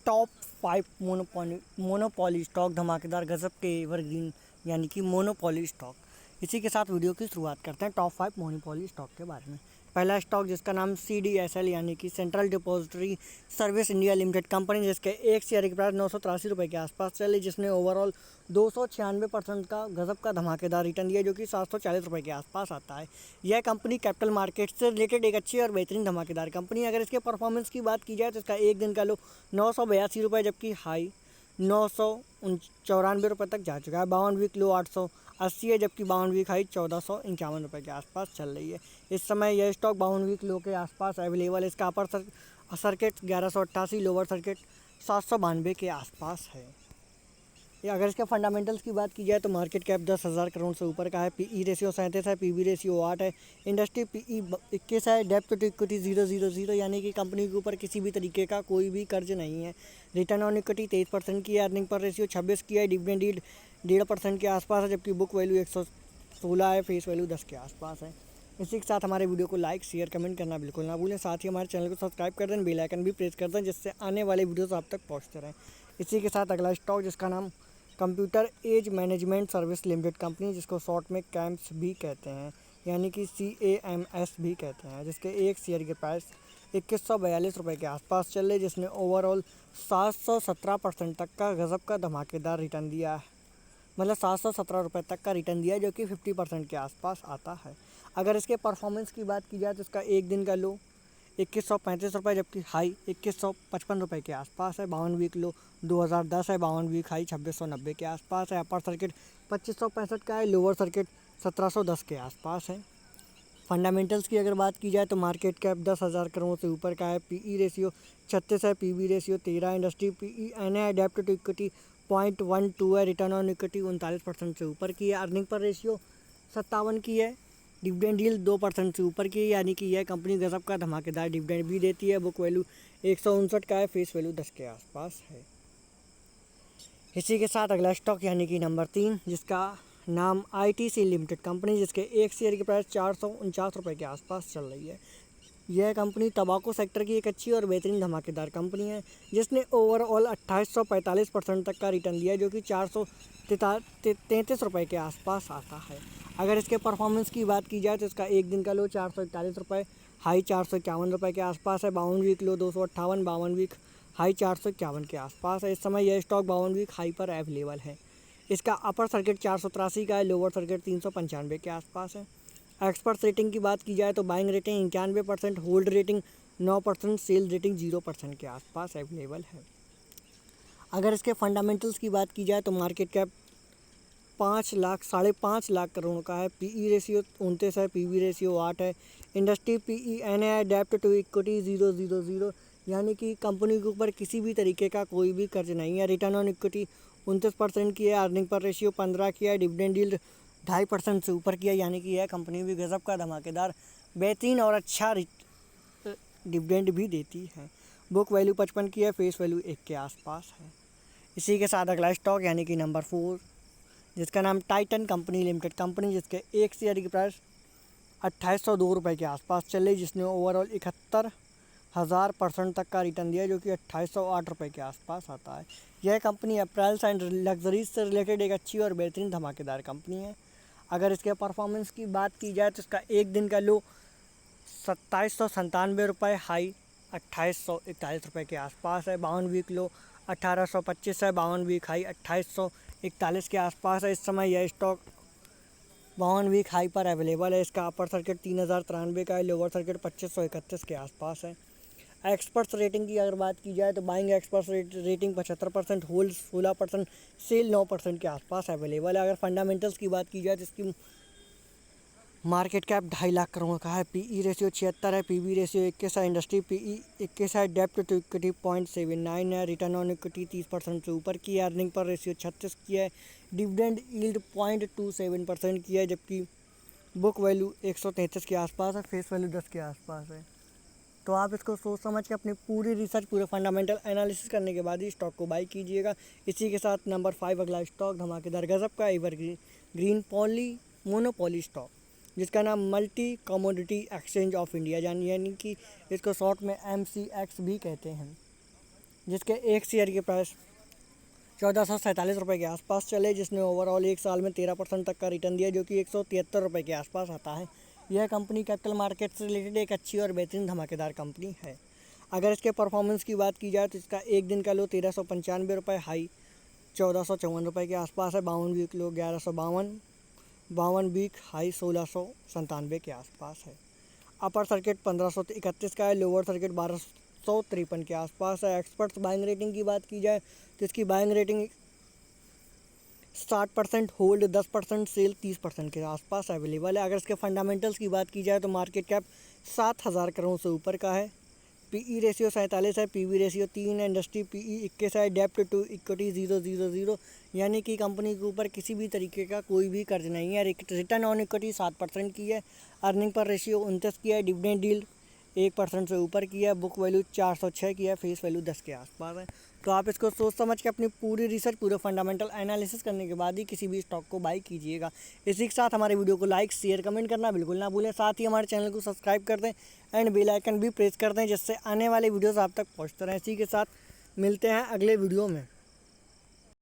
Top 5 monopoly stock धमाकेदार गजब के एवरग्रीन यानी कि मोनोपोली स्टॉक। इसी के साथ वीडियो की शुरुआत करते हैं टॉप 5 मोनोपोली स्टॉक के बारे में। पहला स्टॉक जिसका नाम CDSL यानी कि central depository service India limited company, जिसके एक शेयर की प्राइस 983 रुपये के आसपास चली, जिसने ओवरऑल 296% का गजब का धमाकेदार रिटर्न दिया, जो कि 740 रुपये के आसपास आता है। यह कंपनी कैपिटल मार्केट से रिलेटेड एक अच्छी और बेहतरीन धमाकेदार कंपनी है। अगर इसके परफॉर्मेंस की बात की जाए तो इसका एक दिन का लो 982 रुपये, जबकि हाई 994 रुपये तक जा चुका है। 52 वीक लो 880 है, जबकि 52 वीक हाई 1451 रुपये के आसपास चल रही है। इस समय यह स्टॉक 52 वीक लो के आसपास अवेलेबल है। इसका अपर सर्किट 1188, लोअर सर्किट 792 के आसपास है। अगर इसके फंडामेंटल्स की बात की जाए तो मार्केट कैप 10,000 करोड़ से ऊपर का है। PE रेशियो 37 है, PB रेशियो 8 है, इंडस्ट्री PE 21 है, डेब्ट टू इक्विटी 000 यानी कि कंपनी के ऊपर किसी भी तरीके का कोई भी कर्ज नहीं है। रिटर्न ऑन इक्विटी 23% की है, अर्निंग पर रेशियो 26 की है, डिविडेंड यील्ड 1.5% के आसपास है, जबकि बुक वैल्यू 116 है, फेस वैल्यू 10 के आसपास है। इसी के साथ हमारे वीडियो को लाइक शेयर कमेंट करना बिल्कुल ना भूलें। साथ ही हमारे चैनल को सब्सक्राइब कर दें, बेल आइकन भी प्रेस कर दें, जिससे आने वाले वीडियोस आप तक पहुंचते रहें। इसी के साथ अगला स्टॉक जिसका नाम computer age management service limited company, जिसको शॉर्ट में कैम्प्स भी कहते हैं यानी कि CAMS भी कहते हैं, जिसके एक शेयर के प्राइस 2142 रुपये के आसपास चल रहे, जिसने ओवरऑल 717% तक का गजब का धमाकेदार रिटर्न दिया है। मतलब 717 रुपये तक का रिटर्न दिया, जो कि 50% के आसपास आता है। अगर इसके परफॉर्मेंस की बात की जाए तो इसका एक दिन का लो 2135 रुपये, जबकि हाई 2155 रुपये के आसपास है। 52 वीक लो 2010 है, 52 वीक हाई 2690 के आसपास है। अपर सर्किट 2565 का है, लोअर सर्किट 1710 के आसपास है। फंडामेंटल्स की अगर बात की जाए तो मार्केट कैप 10,000 करोड़ से ऊपर का है। PE रेशियो 36 है, PB ratio 13, industry PE NA डेब्ट टू इक्विटी 0.12 है, रिटर्न ऑन इक्विटी 39% से ऊपर की है, अर्निंग पर रेशियो 57 की है, डिविडेंड यील्ड 2% से ऊपर की है, यानी कि यह कंपनी गजब का धमाकेदार डिविडेंड भी देती है। बुक वैल्यू 159 का है, फेस वैल्यू 10 के आसपास है। इसी के साथ अगला स्टॉक यानी कि नंबर 3 जिसका नाम ITC लिमिटेड कंपनी, जिसके एक शेयर की प्राइस 449 रुपये के आसपास चल रही है। यह कंपनी तंबाकू सेक्टर की एक अच्छी और बेहतरीन धमाकेदार कंपनी है, जिसने ओवरऑल 2845% तक का रिटर्न दिया, जो कि 433 रुपये के आसपास आता है। अगर इसके परफॉर्मेंस की बात की जाए तो इसका एक दिन का लो 441 रुपये, हाई 451 रुपये के आसपास है। 52 वीक लो 258, 52 वीक हाई 451 के आसपास है। इस समय यह स्टॉक 52 वीक हाई पर अवेलेबल है। इसका अपर सर्किट 483 का है, लोअर सर्किट 395 के आसपास है। एक्सपर्ट रेटिंग की बात की जाए तो buying rating 91%, hold rating 9%, sell rating 0% के आसपास अवेलेबल है। अगर इसके फंडामेंटल्स की बात की जाए तो मार्केट कैप 5 लाख करोड़ का है। PE रेशियो 29 है, PB रेशियो 8 है, इंडस्ट्री PE NA डेब्ट टू इक्विटी 000 यानी कि कंपनी के ऊपर किसी भी तरीके का कोई भी कर्ज नहीं है। रिटर्न ऑन इक्विटी 29% की है, अर्निंग पर रेशियो 15 की है, डिविडेंड यील्ड 2.5% से ऊपर किया, यानी कि यह कंपनी भी गजब का धमाकेदार बेहतरीन और अच्छा डिविडेंड भी देती है। बुक वैल्यू 55 की है, फेस वैल्यू 1 के आसपास है। इसी के साथ अगला स्टॉक यानी कि नंबर 4 जिसका नाम टाइटन कंपनी लिमिटेड कंपनी, जिसके एक शेयर की प्राइस 2802 रुपये के आसपास चले, जिसने ओवरऑल 71,000% तक का रिटर्न दिया, जो कि 2808 रुपये के आसपास आता है। यह कंपनी अप्रैल्स एंड लग्जरीज से रिलेटेड एक अच्छी और बेहतरीन धमाकेदार कंपनी है। अगर इसके परफॉर्मेंस की बात की जाए तो इसका एक दिन का लो 2797 रुपये, हाई 2841 रुपये के आसपास है। 52 वीक लो 1825 है, 52 वीक हाई 2841 के आसपास है। इस समय यह स्टॉक 52 वीक हाई पर अवेलेबल है। इसका अपर सर्किट 3093 का है, लोअर सर्किट 2531 के आसपास है। एक्सपर्ट्स रेटिंग की अगर बात की जाए तो buying experts rating 75%, hold 16%, sell 9% के आसपास अवेलेबल है। अगर फंडामेंटल्स की बात की जाए तो इसकी मार्केट कैप 2.5 लाख करोड़ का है। PE रेशियो 76 है, PB रेशियो 21 है, इंडस्ट्री PE 21 है, डेब्ट टू इक्विटी 0.79 है, रिटर्न ऑन इक्विटी 30% से ऊपर की है, अर्निंग पर रेशियो 36 की है, डिविडेंड यील्ड 0.27% की है, जबकि बुक वैल्यू 133 के आसपास है, फेस वैल्यू 10 के आसपास है। तो आप इसको सोच समझ के अपनी पूरी रिसर्च, पूरे फंडामेंटल एनालिसिस करने के बाद ही स्टॉक को बाई कीजिएगा। इसी के साथ नंबर 5 अगला स्टॉक धमाकेदार गजब का एवरग्रीन मोनोपोली स्टॉक, जिसका नाम multi commodity exchange of India यानी कि इसको शॉर्ट में MCX भी कहते हैं। जिसके एक शेयर की प्राइस 1447 रुपये के आसपास चले, जिसने ओवरऑल एक साल में 13% तक का रिटर्न दिया, जो कि 173 रुपये के आसपास आता है। यह कंपनी कैपिटल मार्केट से रिलेटेड एक अच्छी और बेहतरीन धमाकेदार कंपनी है। अगर इसके परफॉर्मेंस की बात की जाए तो इसका एक दिन का लो 1395 रुपये, हाई 1454 रुपये के आसपास है। 52 वीक लो 1152, 52 वीक हाई 1697 के आसपास है। अपर सर्किट 1531 का है, लोअर सर्किट 1253 के आसपास है। एक्सपर्ट्स बाइंग रेटिंग की बात की जाए तो इसकी बाइंग रेटिंग 60% होल्ड, 10% सेल, 30% के आसपास अवेलेबल है। अगर इसके फंडामेंटल्स की बात की जाए तो मार्केट कैप 7,000 करोड़ से ऊपर का है। पीई रेशियो 47 है, पीवी रेशियो 3 है, इंडस्ट्री पीई 21 है, डेप्ट टू इक्विटी 000, यानी कि कंपनी के ऊपर किसी भी तरीके का कोई भी कर्ज नहीं है। रिटर्न ऑन इक्विटी 7% की है, अर्निंग पर रेशियो 29 की है, डिविडेंड डील 1% से ऊपर की है, बुक वैल्यू 406 की है, फेस वैल्यू 10 के आसपास है। तो आप इसको सोच समझ के अपनी पूरी रिसर्च, पूरे फंडामेंटल एनालिसिस करने के बाद ही किसी भी स्टॉक को बाई कीजिएगा। इसी के साथ हमारे वीडियो को लाइक, शेयर, कमेंट करना बिल्कुल ना भूलें। साथ ही हमारे चैनल को सब्सक्राइब कर दें एंड बेल आइकन भी प्रेस कर दें, जिससे आने वाले वीडियोस आप तक पहुंचते रहें। इसी के साथ मिलते हैं अगले वीडियो में।